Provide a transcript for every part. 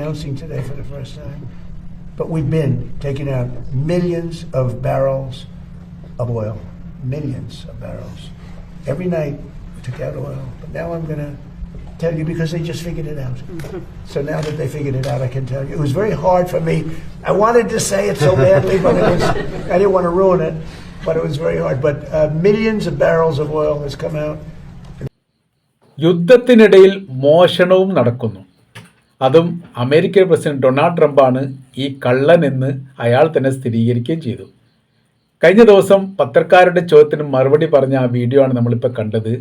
announcing today for the first time. But we've been taking out millions of barrels of oil. Millions of barrels. Every night we took out oil. But now I'm going to tell you because they just figured it out. So now that they figured it out, I can tell you. It was very hard for me. I wanted to say it so badly, but I didn't want to ruin it. But it was very hard. But millions of barrels of oil has come out. യുദ്ധത്തിനിടയിൽ മോഷണവും നടക്കുന്നു. അതും American president Donald ട്രംപാണ് ഈ കള്ളനെന്ന് അയാൾ തന്നെ സ്ഥിരീകരിക്കുകയും ചെയ്തു. കഴിഞ്ഞ ദിവസം പത്രക്കാരുടെ ചോദ്യത്തിന് മറുപടി പറഞ്ഞ ആ വീഡിയോ ആണ് നമ്മളിപ്പോൾ കണ്ടത്.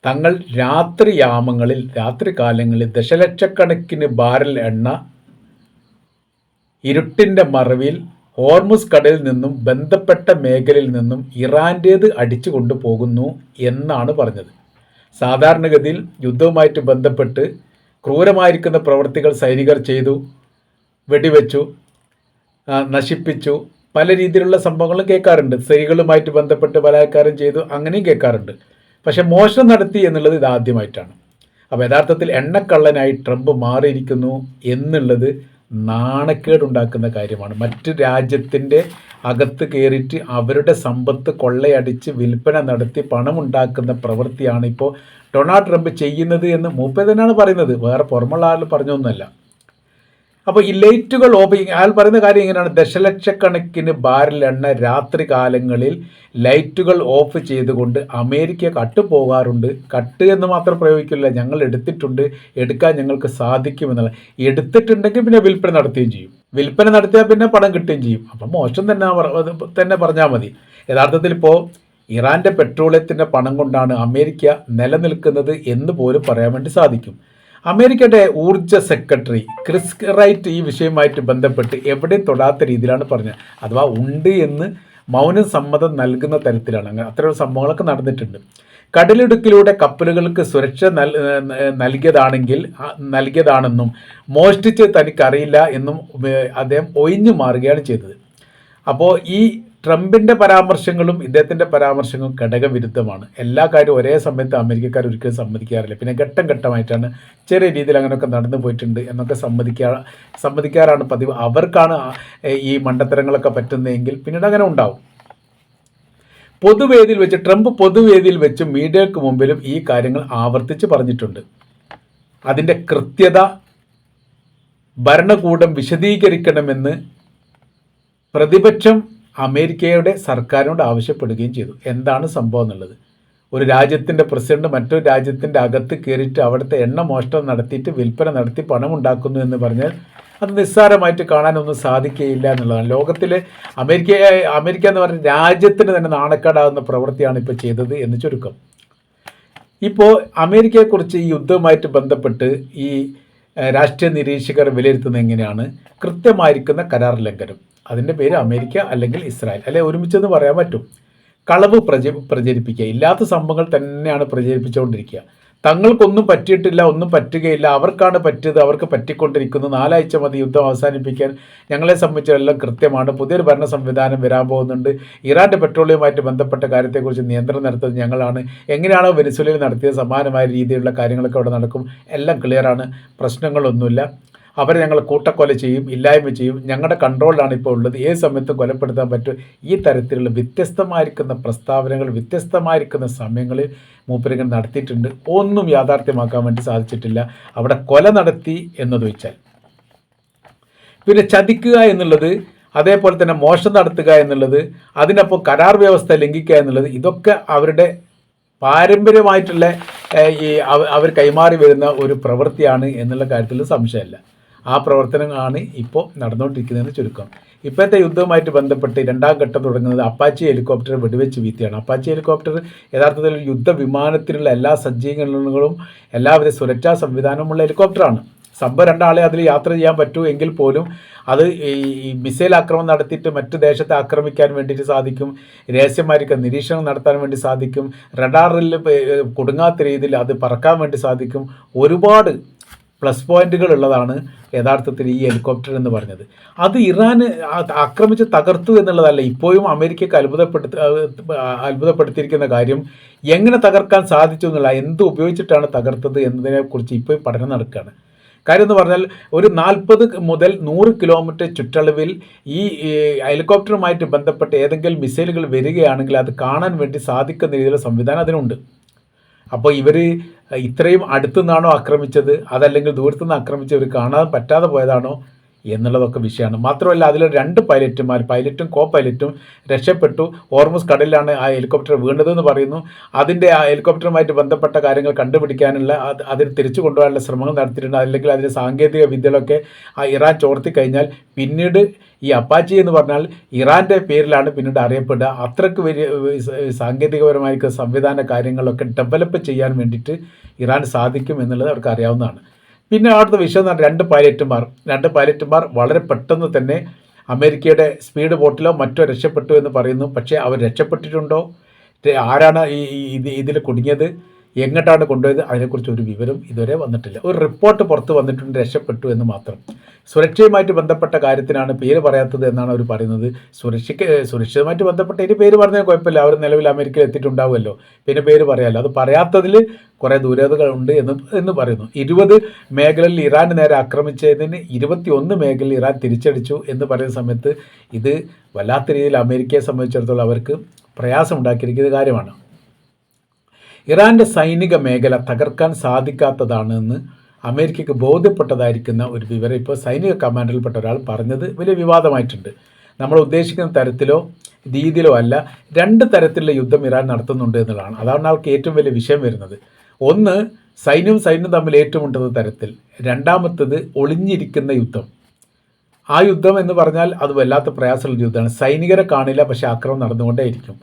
തങ്ങൾ രാത്രി കാലങ്ങളിൽ ദശലക്ഷക്കണക്കിന് ബാരൽ എണ്ണ ഇരുട്ടിൻ്റെ മറവിൽ ഹോർമുസ് കടലിൽ നിന്നും ബന്ധപ്പെട്ട മേഖലയിൽ നിന്നും ഇറാൻ്റേത് അടിച്ചു കൊണ്ടുപോകുന്നു എന്നാണ് പറഞ്ഞത്. സാധാരണഗതിയിൽ യുദ്ധവുമായിട്ട് ബന്ധപ്പെട്ട് ക്രൂരമായിരിക്കുന്ന പ്രവൃത്തികൾ സൈനികർ ചെയ്തു, വെടിവെച്ചു, നശിപ്പിച്ചു, പല രീതിയിലുള്ള സംഭവങ്ങളും കേൾക്കാറുണ്ട്. സ്ത്രീകളുമായിട്ട് ബന്ധപ്പെട്ട് ബലാത്കാരം ചെയ്തു, അങ്ങനെയും കേൾക്കാറുണ്ട്. പക്ഷെ മോഷണം നടത്തി എന്നുള്ളത് ഇതാദ്യമായിട്ടാണ്. അപ്പോൾ യഥാർത്ഥത്തിൽ എണ്ണക്കള്ളനായി ട്രംപ് മാറിയിരിക്കുന്നു എന്നുള്ളത് നാണക്കേടുണ്ടാക്കുന്ന കാര്യമാണ്. മറ്റ് രാജ്യത്തിൻ്റെ അകത്ത് കയറിയിട്ട് അവരുടെ സമ്പത്ത് കൊള്ളയടിച്ച് വിൽപ്പന നടത്തി പണമുണ്ടാക്കുന്ന പ്രവൃത്തിയാണ് ഇപ്പോൾ ഡൊണാൾഡ് ട്രംപ് ചെയ്യുന്നത് എന്ന് മൂപ്പേ തന്നെയാണ് പറയുന്നത്, വേറെ പുറമുള്ള ആൾ പറഞ്ഞൊന്നുമല്ല. അപ്പോൾ ഈ ലൈറ്റുകൾ ഓഫ്, അയാൾ പറയുന്ന കാര്യം ഇങ്ങനെയാണ്: ദശലക്ഷക്കണക്കിന് ബാരൽ എണ്ണ രാത്രി കാലങ്ങളിൽ ലൈറ്റുകൾ ഓഫ് ചെയ്തുകൊണ്ട് അമേരിക്ക കട്ടുപോകാറുണ്ട്. കട്ട് എന്ന് മാത്രം പ്രയോഗിക്കില്ല, ഞങ്ങൾ എടുത്തിട്ടുണ്ട്, എടുക്കാൻ ഞങ്ങൾക്ക് സാധിക്കുമെന്നുള്ള. എടുത്തിട്ടുണ്ടെങ്കിൽ പിന്നെ വിൽപ്പന നടത്തുകയും ചെയ്യും. വിൽപ്പന നടത്തിയാൽ പിന്നെ പണം കിട്ടുകയും ചെയ്യും. അപ്പം മോശം തന്നെ പറഞ്ഞാൽ മതി. യഥാർത്ഥത്തിൽ ഇപ്പോൾ ഇറാൻ്റെ പെട്രോളിയത്തിൻ്റെ പണം കൊണ്ടാണ് അമേരിക്ക നിലനിൽക്കുന്നത് എന്ന് പോലും പറയാൻ വേണ്ടി സാധിക്കും. അമേരിക്കയുടെ ഊർജ്ജ സെക്രട്ടറി ക്രിസ് റൈറ്റ് ഈ വിഷയവുമായിട്ട് ബന്ധപ്പെട്ട് എവിടെയും തൊടാത്ത രീതിയിലാണ് പറഞ്ഞത്. അഥവാ ഉണ്ട് എന്ന് മൗന സമ്മതം നൽകുന്ന തരത്തിലാണ്. അങ്ങനെ അത്തരം സംഭവങ്ങളൊക്കെ നടന്നിട്ടുണ്ട്. കടലിടുക്കിലൂടെ കപ്പലുകൾക്ക് സുരക്ഷ നൽകിയതാണെന്നും മോഷ്ടിച്ച് തനിക്കറിയില്ല എന്നും അദ്ദേഹം ഒഴിഞ്ഞു മാറുകയാണ് ചെയ്തത്. അപ്പോൾ ഈ ട്രംപിൻ്റെ പരാമർശങ്ങളും ഇദ്ദേഹത്തിൻ്റെ പരാമർശങ്ങളും ഘടകവിരുദ്ധമാണ്. എല്ലാ കാര്യവും ഒരേ സമയത്ത് അമേരിക്കക്കാർ ഒരിക്കലും സമ്മതിക്കാറില്ല. പിന്നെ ഘട്ടം ഘട്ടമായിട്ടാണ് ചെറിയ രീതിയിൽ അങ്ങനെയൊക്കെ നടന്നു പോയിട്ടുണ്ട് എന്നൊക്കെ സമ്മതിക്കാറാണ് പതിവ്. അവർക്കാണ് ഈ മണ്ടത്തരങ്ങളൊക്കെ പറ്റുന്നതെങ്കിൽ പിന്നീട് അങ്ങനെ ഉണ്ടാവും. ട്രംപ് പൊതുവേദിയിൽ വെച്ച് മീഡിയക്ക് മുമ്പിലും ഈ കാര്യങ്ങൾ ആവർത്തിച്ച് പറഞ്ഞിട്ടുണ്ട്. അതിൻ്റെ കൃത്യത ഭരണകൂടം വിശദീകരിക്കണമെന്ന് പ്രതിപക്ഷം അമേരിക്കയുടെ സർക്കാരിനോട് ആവശ്യപ്പെടുകയും ചെയ്തു. എന്താണ് സംഭവം എന്നുള്ളത്. ഒരു രാജ്യത്തിൻ്റെ പ്രസിഡന്റ് മറ്റൊരു രാജ്യത്തിൻ്റെ അകത്ത് കയറിയിട്ട് അവിടുത്തെ എണ്ണ മോഷണം നടത്തിയിട്ട് വിൽപ്പന നടത്തി പണം ഉണ്ടാക്കുന്നു എന്ന് പറഞ്ഞാൽ അത് നിസ്സാരമായിട്ട് കാണാനൊന്നും സാധിക്കുകയില്ല എന്നുള്ളതാണ്. ലോകത്തിലെ അമേരിക്ക എന്ന് പറഞ്ഞ രാജ്യത്തിന് തന്നെ നാണക്കേടാകുന്ന പ്രവൃത്തിയാണ് ഇപ്പോൾ ചെയ്തത് എന്ന് ചുരുക്കം. ഇപ്പോൾ അമേരിക്കയെക്കുറിച്ച് ഈ യുദ്ധവുമായിട്ട് ബന്ധപ്പെട്ട് ഈ രാഷ്ട്രീയ നിരീക്ഷകർ വിലയിരുത്തുന്നത് എങ്ങനെയാണ്? കൃത്യമായിരിക്കുന്ന കരാർ ലംഘനം. അതിൻ്റെ പേര് അമേരിക്ക അല്ലെങ്കിൽ ഇസ്രായേൽ, അല്ലെ ഒരുമിച്ചെന്ന് പറയാൻ പറ്റും. കളവ് പ്രചരിപ്പിക്കുക, ഇല്ലാത്ത സംഭവങ്ങൾ തന്നെയാണ് പ്രചരിപ്പിച്ചുകൊണ്ടിരിക്കുക. തങ്ങൾക്കൊന്നും പറ്റിയിട്ടില്ല, ഒന്നും പറ്റുകയില്ല, അവർക്കാണ് പറ്റിയത്, അവർക്ക് പറ്റിക്കൊണ്ടിരിക്കുന്നു, 4 ആഴ്ച മതി യുദ്ധം അവസാനിപ്പിക്കാൻ, ഞങ്ങളെ സംബന്ധിച്ചെല്ലാം കൃത്യമാണ്, പുതിയൊരു ഭരണ സംവിധാനം വരാൻ പോകുന്നുണ്ട്, ഇറാൻ്റെ പെട്രോളിയവുമായിട്ട് ബന്ധപ്പെട്ട കാര്യത്തെക്കുറിച്ച് നിയന്ത്രണം നടത്തുന്നത് ഞങ്ങളാണ്, എങ്ങനെയാണോ വെനിസ്വേലയിൽ നടത്തിയത് സമാനമായ രീതിയിലുള്ള കാര്യങ്ങളൊക്കെ അവിടെ നടക്കും, എല്ലാം ക്ലിയറാണ്, പ്രശ്നങ്ങളൊന്നുമില്ല, അവരെ ഞങ്ങൾ കൂട്ടക്കൊല ചെയ്യും, ഇല്ലായ്മ ചെയ്യും, ഞങ്ങളുടെ കൺട്രോളിലാണ് ഇപ്പോൾ ഉള്ളത്, ഏത് സമയത്തും കൊലപ്പെടുത്താൻ പറ്റും. ഈ തരത്തിലുള്ള വ്യത്യസ്തമായിരിക്കുന്ന പ്രസ്താവനകൾ വ്യത്യസ്തമായിരിക്കുന്ന സമയങ്ങളിൽ മൂപ്പരികൾ നടത്തിയിട്ടുണ്ട്. ഒന്നും യാഥാർത്ഥ്യമാക്കാൻ വേണ്ടി സാധിച്ചിട്ടില്ല. അവിടെ കൊല നടത്തി എന്നതൊഴിച്ചാൽ. പിന്നെ ചതിക്കുക എന്നുള്ളത്, അതേപോലെ തന്നെ മോഷണം നടത്തുക എന്നുള്ളത്, അതിനൊപ്പം കരാർ വ്യവസ്ഥ ലംഘിക്കുക എന്നുള്ളത്, ഇതൊക്കെ അവരുടെ പാരമ്പര്യമായിട്ടുള്ള അവർ കൈമാറി വരുന്ന ഒരു പ്രവൃത്തിയാണ് എന്നുള്ള കാര്യത്തിൽ സംശയമില്ല. ആ പ്രവർത്തനങ്ങളാണ് ഇപ്പോൾ നടന്നുകൊണ്ടിരിക്കുന്നതെന്ന് ചുരുക്കം. ഇപ്പോഴത്തെ യുദ്ധവുമായിട്ട് ബന്ധപ്പെട്ട് 2ാം ഘട്ടം തുടങ്ങുന്നത് അപ്പാച്ചി ഹെലികോപ്റ്റർ വെടിവെച്ച് വീഴ്ത്തിയാണ്. അപ്പാച്ചി ഹെലികോപ്റ്റർ യഥാർത്ഥത്തിൽ യുദ്ധവിമാനത്തിനുള്ള എല്ലാ സജ്ജീകരണങ്ങളും എല്ലാവിധ സുരക്ഷാ സംവിധാനമുള്ള ഹെലികോപ്റ്ററാണ്. സംഭവം 2 ആളെ അതിൽ യാത്ര ചെയ്യാൻ പറ്റൂ എങ്കിൽ പോലും അത് ഈ മിസൈൽ ആക്രമണം നടത്തിയിട്ട് മറ്റു ദേശത്തെ ആക്രമിക്കാൻ വേണ്ടിയിട്ട് സാധിക്കും, രഹസ്യമായിരിക്കും നിരീക്ഷണം നടത്താൻ വേണ്ടി സാധിക്കും, റഡാറിൽ കുടുങ്ങാത്ത രീതിയിൽ അത് പറക്കാൻ വേണ്ടി സാധിക്കും. ഒരുപാട് പ്ലസ് പോയിന്റുകൾ ഉള്ളതാണ് യഥാർത്ഥത്തിൽ ഈ ഹെലികോപ്റ്റർ എന്ന് പറഞ്ഞത്. അത് ഇറാന് ആക്രമിച്ച് തകർത്തു എന്നുള്ളതല്ല. ഇപ്പോഴും അമേരിക്കയ്ക്ക് അത്ഭുതപ്പെടുത്തിയിരിക്കുന്ന കാര്യം എങ്ങനെ തകർക്കാൻ സാധിച്ചു എന്നുള്ള, എന്ത് ഉപയോഗിച്ചിട്ടാണ് തകർത്തത് എന്നതിനെക്കുറിച്ച് ഇപ്പോൾ പഠനം നടക്കുകയാണ്. കാര്യം എന്ന് പറഞ്ഞാൽ ഒരു 40 മുതൽ 100 കിലോമീറ്റർ ചുറ്റളവിൽ ഈ ഹെലികോപ്റ്ററുമായിട്ട് ബന്ധപ്പെട്ട് ഏതെങ്കിലും മിസൈലുകൾ വരികയാണെങ്കിൽ അത് കാണാൻ വേണ്ടി സാധിക്കുന്ന രീതിയിലുള്ള സംവിധാനം അതിനുണ്ട്. അപ്പോൾ ഇവർ ഇത്രയും അടുത്തു നിന്നാണോ ആക്രമിച്ചത്, അതല്ലെങ്കിൽ ദൂരത്തുനിന്ന് ആക്രമിച്ച് ഇവർ കാണാൻ പറ്റാതെ പോയതാണോ എന്നുള്ളതൊക്കെ വിഷയമാണ്. മാത്രമല്ല അതിൽ 2 പൈലറ്റുമാർ, പൈലറ്റും കോ പൈലറ്റും രക്ഷപ്പെട്ടു. ഹോർമുസ് കടലിലാണ് ആ ഹെലികോപ്റ്റർ വീണതെന്ന് പറയുന്നു. അതിൻ്റെ ആ ഹെലികോപ്റ്ററുമായിട്ട് ബന്ധപ്പെട്ട കാര്യങ്ങൾ കണ്ടുപിടിക്കാനുള്ള അതിന് തിരിച്ചു കൊണ്ടുപോകാനുള്ള ശ്രമങ്ങൾ നടത്തിയിട്ടുണ്ട്. അല്ലെങ്കിൽ അതിൻ്റെ സാങ്കേതിക വിദ്യകളൊക്കെ ഇറാൻ ചോർത്തി കഴിഞ്ഞാൽ പിന്നീട് ഈ അപ്പാച്ചി എന്ന് പറഞ്ഞാൽ ഇറാൻ്റെ പേരിലാണ് പിന്നീട് അറിയപ്പെടുക. അത്രയ്ക്ക് വലിയ സാങ്കേതികപരമായിരിക്കുന്ന സംവിധാന കാര്യങ്ങളൊക്കെ ഡെവലപ്പ് ചെയ്യാൻ വേണ്ടിയിട്ട് ഇറാൻ സാധിക്കും എന്നുള്ളത് അവർക്ക് അറിയാവുന്നതാണ്. പിന്നെ അടുത്ത വിഷയം എന്ന് പറഞ്ഞാൽ 2 പൈലറ്റുമാർ വളരെ പെട്ടെന്ന് തന്നെ അമേരിക്കയുടെ സ്പീഡ് ബോട്ടിലോ മറ്റോ രക്ഷപ്പെട്ടു എന്ന് പറയുന്നു. പക്ഷേ അവർ രക്ഷപ്പെട്ടിട്ടുണ്ടോ, ആരാണ് ഇതിൽ കുടുങ്ങിയത്, എങ്ങോട്ടാണ് കൊണ്ടുപോയത്, അതിനെക്കുറിച്ച് ഒരു വിവരം ഇതുവരെ വന്നിട്ടില്ല. ഒരു റിപ്പോർട്ട് പുറത്ത് വന്നിട്ടുണ്ട്, രക്ഷപ്പെട്ടു എന്ന് മാത്രം. സുരക്ഷയുമായിട്ട് ബന്ധപ്പെട്ട കാര്യത്തിനാണ് പേര് പറയാത്തത് എന്നാണ് അവർ പറയുന്നത്. സുരക്ഷയുമായിട്ട് ബന്ധപ്പെട്ട ഇനി പേര് പറഞ്ഞാൽ കുഴപ്പമില്ല, അവർ നിലവിൽ അമേരിക്കയിൽ എത്തിയിട്ടുണ്ടാവുമല്ലോ, പിന്നെ പേര് പറയാമല്ലോ. അത് പറയാത്തതിൽ കുറേ ദൂരതകളുണ്ട് എന്ന് പറയുന്നു. 20 മേഖലയിൽ ഇറാൻ നേരെ ആക്രമിച്ചതിന് 21 മേഖലയിൽ ഇറാൻ തിരിച്ചടിച്ചു എന്ന് പറയുന്ന സമയത്ത് ഇത് വല്ലാത്ത രീതിയിൽ അമേരിക്കയെ സംബന്ധിച്ചിടത്തോളം അവർക്ക് പ്രയാസമുണ്ടാക്കിയിരിക്കുന്ന കാര്യമാണ്. ഇറാൻ്റെ സൈനിക മേഖല തകർക്കാൻ സാധിക്കാത്തതാണെന്ന് അമേരിക്കയ്ക്ക് ബോധ്യപ്പെട്ടതായിരിക്കുന്ന ഒരു വിവരം ഇപ്പോൾ സൈനിക കമാൻഡറിൽപ്പെട്ട ഒരാൾ പറഞ്ഞത് വലിയ വിവാദമായിട്ടുണ്ട്. നമ്മൾ ഉദ്ദേശിക്കുന്ന തരത്തിലോ രീതിയിലോ അല്ല, 2 തരത്തിലുള്ള യുദ്ധം ഇറാൻ നടത്തുന്നുണ്ട് എന്നുള്ളതാണ്. അതാണ് അവർക്ക് ഏറ്റവും വലിയ വിഷയം വരുന്നത്. ഒന്ന്, സൈന്യം തമ്മിൽ ഏറ്റുമുട്ടുന്ന തരത്തിൽ. രണ്ടാമത്തത് ഒളിഞ്ഞിരിക്കുന്ന യുദ്ധം. ആ യുദ്ധം എന്ന് പറഞ്ഞാൽ അത് വല്ലാത്ത പ്രയാസമുള്ള യുദ്ധമാണ്. സൈനികരെ കാണില്ല, പക്ഷേ ആക്രമണം നടന്നുകൊണ്ടേയിരിക്കും.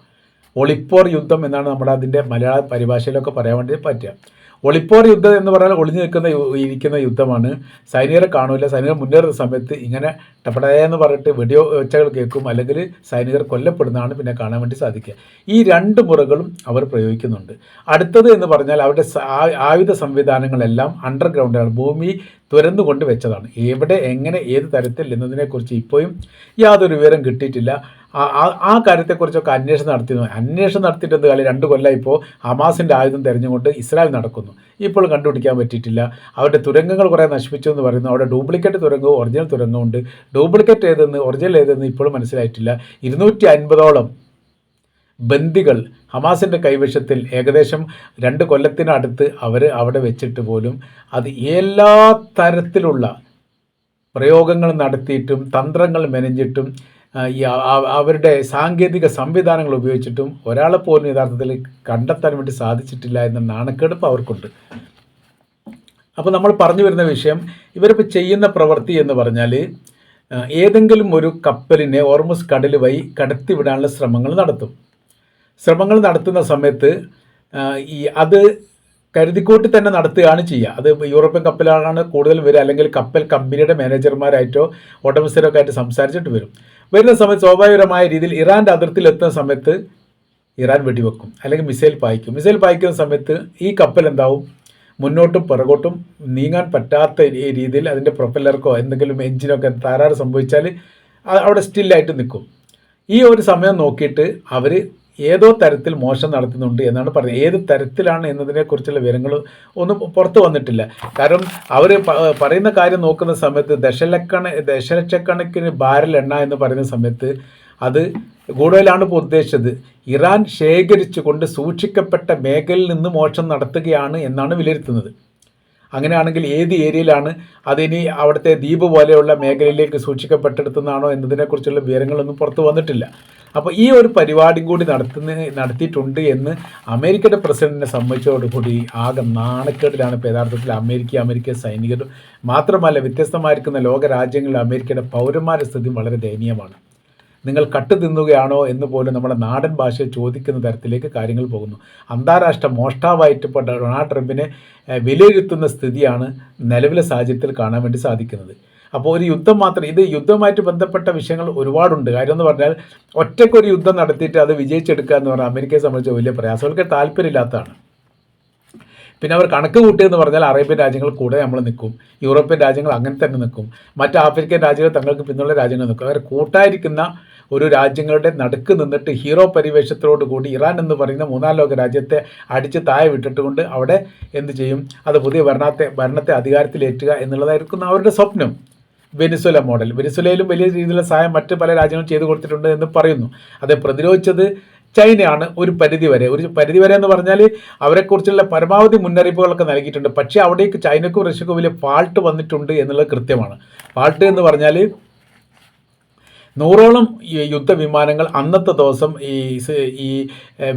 ഒളിപ്പോർ യുദ്ധം എന്നാണ് നമ്മുടെ അതിൻ്റെ മലയാള പരിഭാഷയിലൊക്കെ പറയാൻ വേണ്ടി പറ്റുക. ഒളിപ്പോർ യുദ്ധം എന്ന് പറഞ്ഞാൽ ഒളിഞ്ഞു ഇരിക്കുന്ന യുദ്ധമാണ്. സൈനികരെ കാണൂല, സൈനികർ മുന്നേറുന്ന സമയത്ത് ഇങ്ങനെ ടപ്പടയെന്ന് പറഞ്ഞിട്ട് വെടിയോ ഒച്ചകൾ കേൾക്കും, അല്ലെങ്കിൽ സൈനികർ കൊല്ലപ്പെടുന്നതാണ് പിന്നെ കാണാൻ വേണ്ടി സാധിക്കുക. ഈ 2 മുറകളും അവർ പ്രയോഗിക്കുന്നുണ്ട്. അടുത്തത് എന്ന് പറഞ്ഞാൽ അവരുടെ ആയുധ സംവിധാനങ്ങളെല്ലാം അണ്ടർഗ്രൗണ്ടാണ്, ഭൂമി തുരന്നുകൊണ്ട് വെച്ചതാണ്. എവിടെ, എങ്ങനെ, ഏത് തരത്തിൽ എന്നതിനെക്കുറിച്ച് ഇപ്പോഴും യാതൊരു വിവരം കിട്ടിയിട്ടില്ല. ആ കാര്യത്തെക്കുറിച്ചൊക്കെ അന്വേഷണം നടത്തിയിട്ടെന്ത് കാലം 2 കൊല്ലം ഇപ്പോൾ ഹമാസിൻ്റെ ആയുധം തിരഞ്ഞുകൊണ്ട് ഇസ്രായേൽ നടക്കുന്നു. ഇപ്പോഴും കണ്ടുപിടിക്കാൻ പറ്റിയിട്ടില്ല. അവരുടെ തുരങ്കങ്ങൾ കുറേ നശിപ്പിച്ചു എന്ന് പറയുന്നു. അവിടെ ഡ്യൂപ്ലിക്കേറ്റ് തുരങ്കവും ഒറിജിനൽ തുരങ്കവും ഉണ്ട്. ഡ്യൂപ്ലിക്കേറ്റ് ഏതെന്ന് ഒറിജിനൽ ഏതെന്ന് ഇപ്പോഴും മനസ്സിലായിട്ടില്ല. 250ഓളം ബന്ദികൾ ഹമാസിൻ്റെ കൈവശത്തിൽ ഏകദേശം 2 കൊല്ലത്തിനടുത്ത് അവർ അവിടെ വെച്ചിട്ട് പോലും അത് എല്ലാ തരത്തിലുള്ള പ്രയോഗങ്ങൾ നടത്തിയിട്ടും തന്ത്രങ്ങൾ മെനഞ്ഞിട്ടും അവരുടെ സാങ്കേതിക സംവിധാനങ്ങൾ ഉപയോഗിച്ചിട്ടും ഒരാളെ പോലും യഥാർത്ഥത്തിൽ കണ്ടെത്താൻ വേണ്ടി സാധിച്ചിട്ടില്ല എന്ന നാണക്കേടുപ്പ് അവർക്കുണ്ട്. അപ്പോൾ നമ്മൾ പറഞ്ഞു വരുന്ന വിഷയം, ഇവരിപ്പോൾ ചെയ്യുന്ന പ്രവൃത്തി എന്ന് പറഞ്ഞാൽ ഏതെങ്കിലും ഒരു കപ്പലിനെ ഹോർമുസ് കടൽ വഴി കടത്തിവിടാനുള്ള ശ്രമങ്ങൾ നടത്തുന്ന സമയത്ത് അത് കരുതിക്കൂട്ടി തന്നെ നടത്തുകയാണ് ചെയ്യുക. അത് യൂറോപ്യൻ കപ്പലാണ് കൂടുതൽ വരിക, അല്ലെങ്കിൽ കപ്പൽ കമ്പനിയുടെ മാനേജർമാരായിട്ടോ ഓട്ടോമേഴ്സറൊക്കെ ആയിട്ട് സംസാരിച്ചിട്ട് വരുന്ന സമയത്ത് സ്വാഭാവികമായ രീതിയിൽ ഇറാൻ്റെ അതിർത്തിയിൽ എത്തുന്ന സമയത്ത് ഇറാൻ വെടിവെക്കും, അല്ലെങ്കിൽ മിസൈൽ പായിക്കുന്ന സമയത്ത് ഈ കപ്പൽ എന്താവും, മുന്നോട്ടും പിറകോട്ടും നീങ്ങാൻ പറ്റാത്ത രീതിയിൽ അതിൻ്റെ പ്രൊപ്പല്ലർക്കോ എന്തെങ്കിലും എഞ്ചിനൊക്കെ തകരാറ് സംഭവിച്ചാൽ അവിടെ സ്റ്റില്ലായിട്ട് നിൽക്കും. ഈ ഒരു സമയം നോക്കിയിട്ട് അവർ ഏതോ തരത്തിൽ മോശം നടത്തുന്നുണ്ട് എന്നാണ് പറയുന്നത്. ഏത് തരത്തിലാണ് എന്നതിനെക്കുറിച്ചുള്ള വിവരങ്ങൾ ഒന്നും പുറത്തു വന്നിട്ടില്ല. കാരണം അവർ പറയുന്ന കാര്യം നോക്കുന്ന സമയത്ത് ദശലക്ഷക്കണക്കിന് ബാരൽ എണ്ണ എന്ന് പറയുന്ന സമയത്ത് അത് കൂടുതലാണ് ഇപ്പോൾ ഉദ്ദേശിച്ചത് ഇറാൻ ശേഖരിച്ചു കൊണ്ട് സൂക്ഷിക്കപ്പെട്ട മേഖലയിൽ നിന്ന് മോഷണം നടത്തുകയാണ് എന്നാണ് വിലയിരുത്തുന്നത്. അങ്ങനെയാണെങ്കിൽ ഏത് ഏരിയയിലാണ് അതിനി അവിടുത്തെ ദ്വീപ് പോലെയുള്ള മേഖലയിലേക്ക് സൂക്ഷിക്കപ്പെട്ടെടുത്തുന്നതാണോ എന്നതിനെക്കുറിച്ചുള്ള വിവരങ്ങളൊന്നും പുറത്തു വന്നിട്ടില്ല. അപ്പോൾ ഈ ഒരു പരിപാടിയും കൂടി നടത്തിയിട്ടുണ്ട് എന്ന് അമേരിക്കയുടെ പ്രസിഡന്റിനെ സംബന്ധിച്ചതോടുകൂടി ആകെ നാണക്കേടിലാണ് ഇപ്പോൾ യഥാർത്ഥത്തിൽ അമേരിക്ക സൈനികരും മാത്രമല്ല വ്യത്യസ്തമായിരിക്കുന്ന ലോകരാജ്യങ്ങളിൽ അമേരിക്കയുടെ പൗരന്മാരുടെ സ്ഥിതി വളരെ ദയനീയമാണ്. നിങ്ങൾ കട്ട് തിന്നുകയാണോ എന്ന് പോലും നമ്മുടെ നാടൻ ഭാഷയിൽ ചോദിക്കുന്ന തരത്തിലേക്ക് കാര്യങ്ങൾ പോകുന്നു. അന്താരാഷ്ട്ര മോഷ്ടാവായിട്ട് ഇപ്പോൾ ഡൊണാൾഡ് ട്രംപിനെ വിലയിരുത്തുന്ന സ്ഥിതിയാണ് നിലവിലെ സാഹചര്യത്തിൽ കാണാൻ വേണ്ടി സാധിക്കുന്നത്. അപ്പോൾ ഒരു യുദ്ധം മാത്രം, ഇത് യുദ്ധവുമായിട്ട് ബന്ധപ്പെട്ട വിഷയങ്ങൾ ഒരുപാടുണ്ട്. കാര്യം എന്ന് പറഞ്ഞാൽ ഒറ്റയ്ക്കൊരു യുദ്ധം നടത്തിയിട്ട് അത് വിജയിച്ചെടുക്കുക എന്ന് പറഞ്ഞാൽ അമേരിക്കയെ സംബന്ധിച്ച് വലിയ പ്രയാസം, അവർക്ക് താല്പര്യമില്ലാത്തതാണ്. പിന്നെ അവർ കണക്ക് കൂട്ടിയെന്ന് പറഞ്ഞാൽ അറേബ്യൻ രാജ്യങ്ങൾ കൂടെ നമ്മൾ നിൽക്കും, യൂറോപ്യൻ രാജ്യങ്ങൾ അങ്ങനെ തന്നെ നിൽക്കും, മറ്റ് ആഫ്രിക്കൻ രാജ്യങ്ങൾ തങ്ങൾക്ക് പിന്നുള്ള രാജ്യങ്ങൾ നിൽക്കും. അവർ കൂട്ടായിരിക്കുന്ന ഒരു രാജ്യങ്ങളുടെ നടുക്ക് നിന്നിട്ട് ഹീറോ പരിവേഷത്തോടു കൂടി ഇറാൻ എന്ന് പറയുന്ന മൂന്നാം ലോക രാജ്യത്തെ അടിച്ച് താഴെ വിട്ടിട്ടുകൊണ്ട് അവിടെ എന്ത് ചെയ്യും, അത് പുതിയ ഭരണത്തെ അധികാരത്തിലേറ്റുക എന്നുള്ളതായിരിക്കും അവരുടെ സ്വപ്നം. വെനിസ്വല മോഡൽ, വെനിസ്വലയിലും വലിയ രീതിയിലുള്ള സഹായം മറ്റ് പല രാജ്യങ്ങളും ചെയ്തു കൊടുത്തിട്ടുണ്ട് എന്ന് പറയുന്നു. അത് പ്രതിരോധിച്ചത് ചൈനയാണ് ഒരു പരിധിവരെ എന്ന് പറഞ്ഞാൽ അവരെക്കുറിച്ചുള്ള പരമാവധി മുന്നറിയിപ്പുകളൊക്കെ നൽകിയിട്ടുണ്ട്. പക്ഷേ അവിടേക്ക് ചൈനക്കും റഷ്യക്കും വലിയ ഫാൾട്ട് വന്നിട്ടുണ്ട് എന്നുള്ളത് കൃത്യമാണ്. ഫാൾട്ട് എന്ന് പറഞ്ഞാൽ 100ഓളം യുദ്ധവിമാനങ്ങൾ അന്നത്തെ ദിവസം ഈ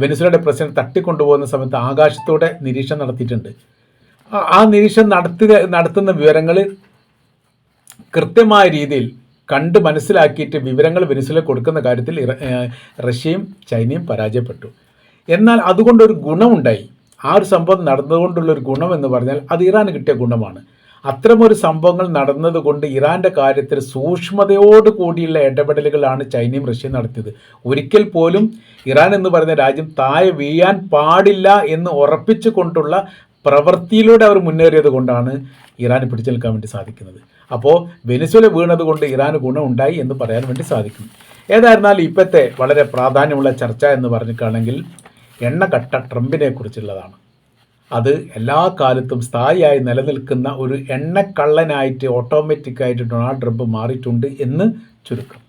വെനിസ്വലയുടെ പ്രസിഡന്റ് തട്ടിക്കൊണ്ടുപോകുന്ന സമയത്ത് ആകാശത്തൂടെ നിരീക്ഷണം നടത്തിയിട്ടുണ്ട്. ആ നിരീക്ഷണം നടത്തുന്ന വിവരങ്ങൾ കൃത്യമായ രീതിയിൽ കണ്ട് മനസ്സിലാക്കിയിട്ട് വിവരങ്ങൾ വെനിസ്വല കൊടുക്കുന്ന കാര്യത്തിൽ റഷ്യയും ചൈനയും പരാജയപ്പെട്ടു. എന്നാൽ അതുകൊണ്ടൊരു ഗുണമുണ്ടായി. ആ ഒരു സംഭവം നടന്നുകൊണ്ടുള്ളൊരു ഗുണം എന്ന് പറഞ്ഞാൽ അത് ഇറാന് കിട്ടിയ ഗുണമാണ്. അത്തരമൊരു സംഭവങ്ങൾ നടന്നതുകൊണ്ട് ഇറാൻ്റെ കാര്യത്തിൽ സൂക്ഷ്മതയോട് കൂടിയുള്ള ഇടപെടലുകളാണ് ചൈനയും റഷ്യയും നടത്തിയത്. ഒരിക്കൽ പോലും ഇറാൻ എന്ന് പറയുന്ന രാജ്യം താഴെ വീഴാൻ പാടില്ല എന്ന് ഉറപ്പിച്ചു കൊണ്ടുള്ള പ്രവൃത്തിയിലൂടെ അവർ മുന്നേറിയത് കൊണ്ടാണ് ഇറാന് പിടിച്ചു നിൽക്കാൻ വേണ്ടി സാധിക്കുന്നത്. അപ്പോൾ വെനിസ്വല വീണത് കൊണ്ട് ഇറാന് ഗുണമുണ്ടായി എന്ന് പറയാൻ വേണ്ടി സാധിക്കും. ഏതായിരുന്നാലും ഇപ്പോഴത്തെ വളരെ പ്രാധാന്യമുള്ള ചർച്ച എന്ന് പറഞ്ഞിട്ടാണെങ്കിൽ എണ്ണക്കട്ട ട്രംപിനെ കുറിച്ചുള്ളതാണ്. അത് എല്ലാ കാലത്തും സ്ഥായിയായി നിലനിൽക്കുന്ന ഒരു എണ്ണക്കള്ളനായിട്ട് ഓട്ടോമാറ്റിക്കായിട്ട് ഡൊണാൾഡ് ട്രംപ് മാറിയിട്ടുണ്ട് എന്ന് ചുരുക്കം.